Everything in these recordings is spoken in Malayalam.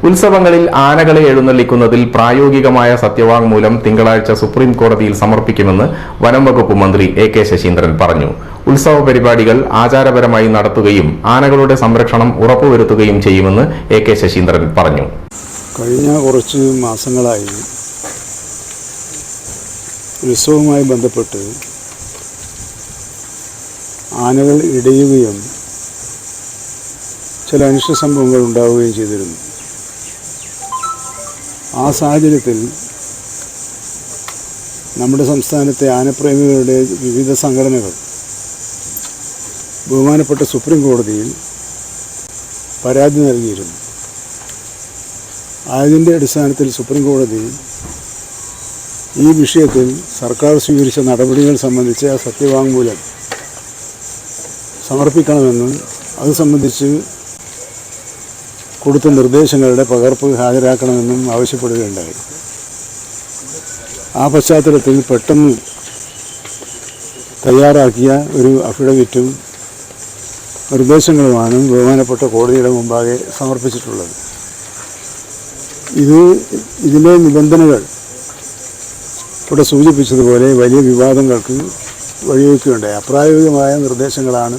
ഉത്സവങ്ങളിൽ ആനകളെ എഴുന്നള്ളിക്കുന്നതിൽ പ്രായോഗികമായ സത്യവാങ്മൂലം തിങ്കളാഴ്ച സുപ്രീം കോടതിയിൽ സമർപ്പിക്കുമെന്ന് വനം വകുപ്പ് മന്ത്രി എ.കെ. ശശീന്ദ്രൻ പറഞ്ഞു. ഉത്സവ പരിപാടികൾ ആചാരപരമായി നടത്തുകയും ആനകളുടെ സംരക്ഷണം ഉറപ്പുവരുത്തുകയും ചെയ്യുമെന്ന് എ.കെ. ശശീന്ദ്രൻ പറഞ്ഞു. കഴിഞ്ഞ കുറച്ച് മാസങ്ങളായി ഉത്സവവുമായി ബന്ധപ്പെട്ട് ആനകൾ ഇടയുകയും ചില അനിഷ്ട സംഭവങ്ങൾ ഉണ്ടാവുകയും ചെയ്തിരുന്നു. ആ സാഹചര്യത്തിൽ നമ്മുടെ സംസ്ഥാനത്തെ ആനപ്രേമികളുടെ വിവിധ സംഘടനകൾ ബഹുമാനപ്പെട്ട സുപ്രീം കോടതിയിൽ പരാതി നൽകിയിരുന്നു. അതിൻ്റെ അടിസ്ഥാനത്തിൽ സുപ്രീം കോടതി ഈ വിഷയത്തിൽ സർക്കാർ സ്വീകരിച്ച നടപടികൾ സംബന്ധിച്ച സത്യവാങ്മൂലം സമർപ്പിക്കണമെന്നും അത് സംബന്ധിച്ച് കൊടുത്ത നിർദ്ദേശങ്ങളുടെ പകർപ്പ് ഹാജരാക്കണമെന്നും ആവശ്യപ്പെടുകയുണ്ടായി. ആ പശ്ചാത്തലത്തിൽ പെട്ടെന്ന് തയ്യാറാക്കിയ ഒരു അഫിഡവിറ്റും നിർദ്ദേശങ്ങളുമാണ് ബഹുമാനപ്പെട്ട കോടതിയുടെ മുമ്പാകെ സമർപ്പിച്ചിട്ടുള്ളത്. ഇതിലെ നിബന്ധനകൾ ഇവിടെ സൂചിപ്പിച്ചതുപോലെ വലിയ വിവാദങ്ങൾക്ക് വഴിവെക്കുകയുണ്ടായി. അപ്രായോഗികമായ നിർദ്ദേശങ്ങളാണ്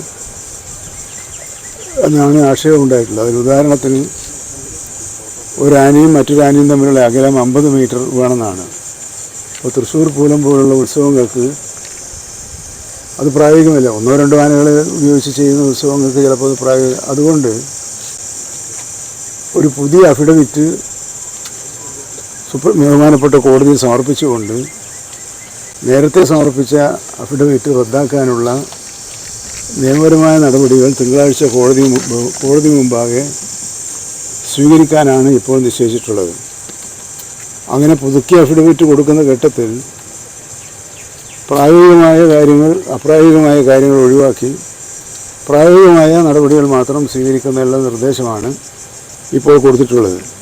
എന്നാണ് ആക്ഷേപമുണ്ടായിട്ടുള്ളത്. അതിൽ ഉദാഹരണത്തിന് ഒരാനയും മറ്റൊരാനയും തമ്മിലുള്ള അകലം 50 മീറ്റർ വേണമെന്നാണ്. അപ്പോൾ തൃശ്ശൂർ പൂരം പോലുള്ള ഉത്സവങ്ങൾക്ക് അത് പ്രായോഗികമല്ല. 1-2 ആനകളെ ഉപയോഗിച്ച് ചെയ്യുന്ന ഉത്സവങ്ങൾക്ക് ചിലപ്പോൾ അത് പ്രായോഗിക. അതുകൊണ്ട് ഒരു പുതിയ അഫിഡവിറ്റ് ബഹുമാനപ്പെട്ട കോടതിയിൽ സമർപ്പിച്ചുകൊണ്ട് നേരത്തെ സമർപ്പിച്ച അഫിഡവിറ്റ് റദ്ദാക്കാനുള്ള നിയമപരമായ നടപടികൾ തിങ്കളാഴ്ച കോടതി മുമ്പാകെ സ്വീകരിക്കാനാണ് ഇപ്പോൾ നിശ്ചയിച്ചിട്ടുള്ളത്. അങ്ങനെ പുതുക്കിയ അഫിഡവിറ്റ് കൊടുക്കുന്ന ഘട്ടത്തിൽ പ്രായോഗികമായ കാര്യങ്ങൾ അപ്രായോഗികമായ കാര്യങ്ങൾ ഒഴിവാക്കി പ്രായോഗികമായ നടപടികൾ മാത്രം സ്വീകരിക്കുന്നതിനുള്ള നിർദ്ദേശമാണ് ഇപ്പോൾ കൊടുത്തിട്ടുള്ളത്.